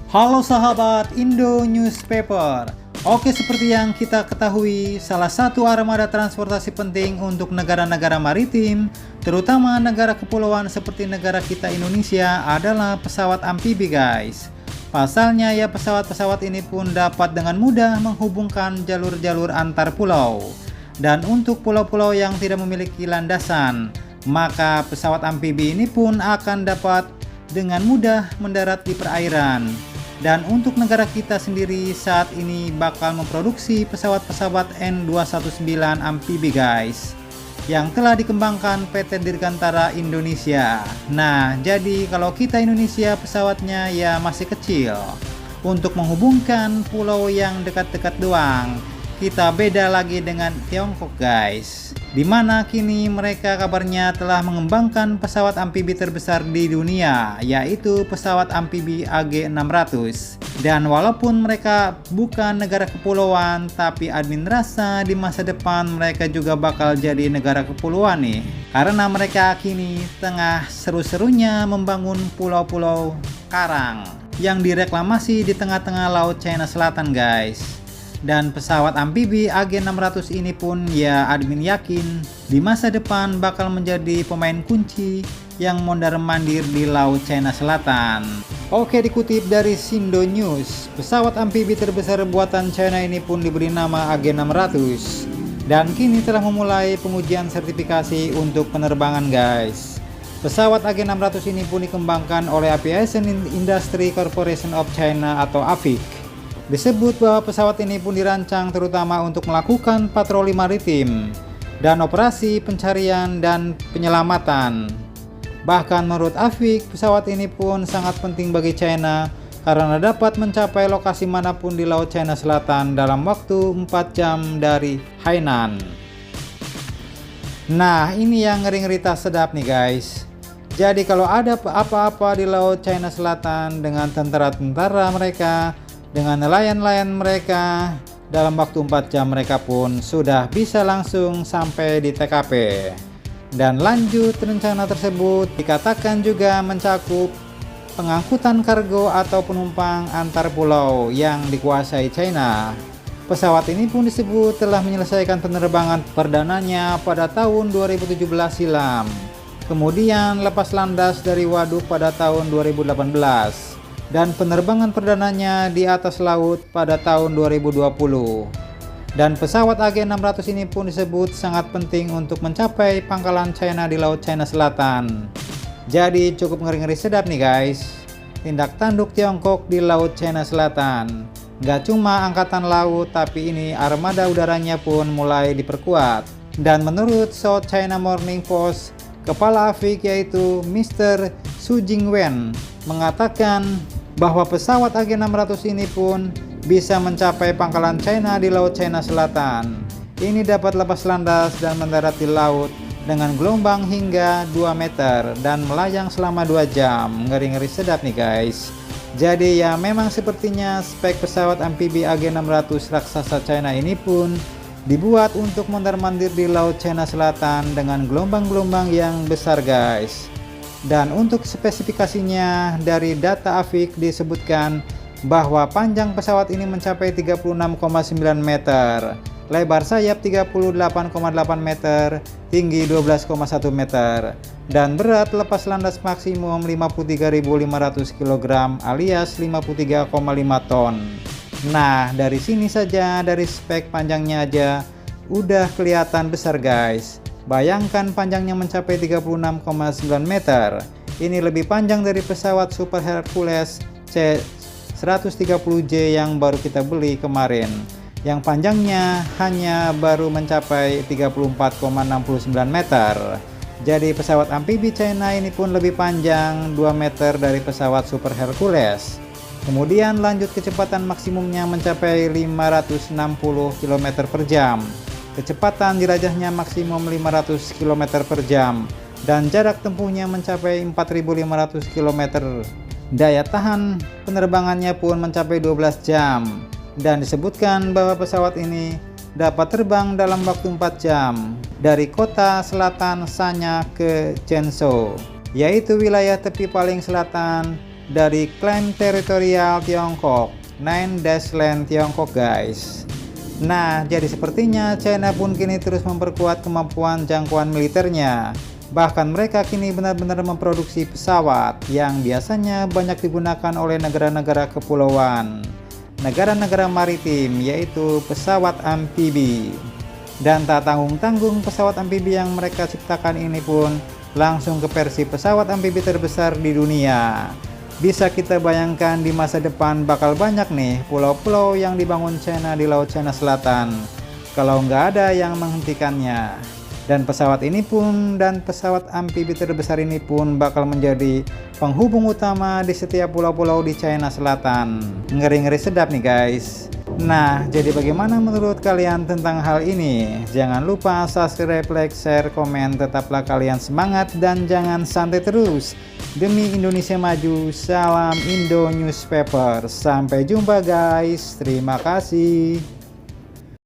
Halo sahabat Indo Newspaper. Oke, seperti yang kita ketahui, salah satu armada transportasi penting untuk negara-negara maritim, terutama negara kepulauan seperti negara kita Indonesia, adalah pesawat amfibi guys. Pasalnya ya, pesawat-pesawat ini pun dapat dengan mudah menghubungkan jalur-jalur antar pulau. Dan untuk pulau-pulau yang tidak memiliki landasan, maka pesawat amfibi ini pun akan dapat dengan mudah mendarat di perairan. Dan untuk negara kita sendiri saat ini bakal memproduksi pesawat-pesawat N219 amfibi guys, yang telah dikembangkan PT Dirgantara Indonesia. Nah, jadi kalau kita Indonesia pesawatnya ya masih kecil untuk menghubungkan pulau yang dekat-dekat doang. Kita beda lagi dengan Tiongkok guys, dimana kini mereka kabarnya telah mengembangkan pesawat amfibi terbesar di dunia, yaitu pesawat amfibi AG600. Dan walaupun mereka bukan negara kepulauan, tapi admin rasa di masa depan mereka juga bakal jadi negara kepulauan nih, karena mereka kini tengah seru-serunya membangun pulau-pulau karang yang direklamasi di tengah-tengah Laut China Selatan guys. Dan pesawat amfibi AG600 ini pun ya admin yakin di masa depan bakal menjadi pemain kunci yang mondar-mandir di Laut China Selatan. Oke, dikutip dari Shindo News, pesawat amfibi terbesar buatan China ini pun diberi nama AG600 dan kini telah memulai pengujian sertifikasi untuk penerbangan guys. Pesawat AG600 ini pun dikembangkan oleh Aviation Industry Corporation of China atau AVIC. Disebut bahwa pesawat ini pun dirancang terutama untuk melakukan patroli maritim dan operasi pencarian dan penyelamatan. Bahkan menurut AVIC, pesawat ini pun sangat penting bagi China karena dapat mencapai lokasi manapun di Laut China Selatan dalam waktu 4 jam dari Hainan. Nah, ini yang ngeri-ngeri tak sedap nih guys. Jadi kalau ada apa-apa di Laut China Selatan dengan tentara-tentara mereka, dengan nelayan-nelayan mereka, dalam waktu 4 jam mereka pun sudah bisa langsung sampai di TKP. Dan lanjut, rencana tersebut dikatakan juga mencakup pengangkutan kargo atau penumpang antar pulau yang dikuasai China. Pesawat ini pun disebut telah menyelesaikan penerbangan perdananya pada tahun 2017 silam. Kemudian lepas landas dari waduk pada tahun 2018. Dan penerbangan perdananya di atas laut pada tahun 2020. Dan pesawat AG600 ini pun disebut sangat penting untuk mencapai pangkalan China di Laut China Selatan. Jadi cukup ngeri-ngeri sedap nih guys, tindak tanduk Tiongkok di Laut China Selatan. Gak cuma angkatan laut, tapi ini armada udaranya pun mulai diperkuat. Dan menurut South China Morning Post, Kepala AVIC yaitu Mr. Su Jingwen mengatakan bahwa pesawat AG600 ini pun bisa mencapai pangkalan China di Laut China Selatan. Ini dapat lepas landas dan mendarat di laut dengan gelombang hingga 2 meter dan melayang selama 2 jam. Ngeri-ngeri sedap nih guys. Jadi ya memang sepertinya spek pesawat amfibi AG600 raksasa China ini pun dibuat untuk mondar-mandir di Laut China Selatan dengan gelombang-gelombang yang besar guys. Dan untuk spesifikasinya dari data AVIC disebutkan bahwa panjang pesawat ini mencapai 36,9 meter, lebar sayap 38,8 meter, tinggi 12,1 meter, dan berat lepas landas maksimum 53.500 kg alias 53,5 ton. Nah, dari sini saja, dari spek panjangnya aja udah kelihatan besar guys. Bayangkan panjangnya mencapai 36,9 meter. Ini lebih panjang dari pesawat Super Hercules C-130J yang baru kita beli kemarin, yang panjangnya hanya baru mencapai 34,69 meter. Jadi pesawat amfibi China ini pun lebih panjang 2 meter dari pesawat Super Hercules. Kemudian lanjut, kecepatan maksimumnya mencapai 560 km per jam. Kecepatan jelajahnya maksimum 500 km per jam dan jarak tempuhnya mencapai 4.500 km. Daya tahan penerbangannya pun mencapai 12 jam dan disebutkan bahwa pesawat ini dapat terbang dalam waktu 4 jam dari kota selatan Sanya ke Zhengzhou, yaitu wilayah tepi paling selatan dari klaim teritorial Tiongkok, Nine Dash Land Tiongkok guys. Nah, jadi sepertinya China pun kini terus memperkuat kemampuan jangkauan militernya. Bahkan mereka kini benar-benar memproduksi pesawat yang biasanya banyak digunakan oleh negara-negara kepulauan, negara-negara maritim, yaitu pesawat amfibi. Dan tak tanggung-tanggung, pesawat amfibi yang mereka ciptakan ini pun langsung ke versi pesawat amfibi terbesar di dunia. Bisa kita bayangkan di masa depan bakal banyak nih pulau-pulau yang dibangun China di Laut China Selatan kalau nggak ada yang menghentikannya. Dan pesawat amfibi terbesar ini pun bakal menjadi penghubung utama di setiap pulau-pulau di China Selatan. Ngeri-ngeri sedap nih guys. Nah, jadi bagaimana menurut kalian tentang hal ini? Jangan lupa subscribe, like, share, komen. Tetaplah kalian semangat dan jangan santai terus. Demi Indonesia maju, salam Indo Newspaper. Sampai jumpa guys. Terima kasih.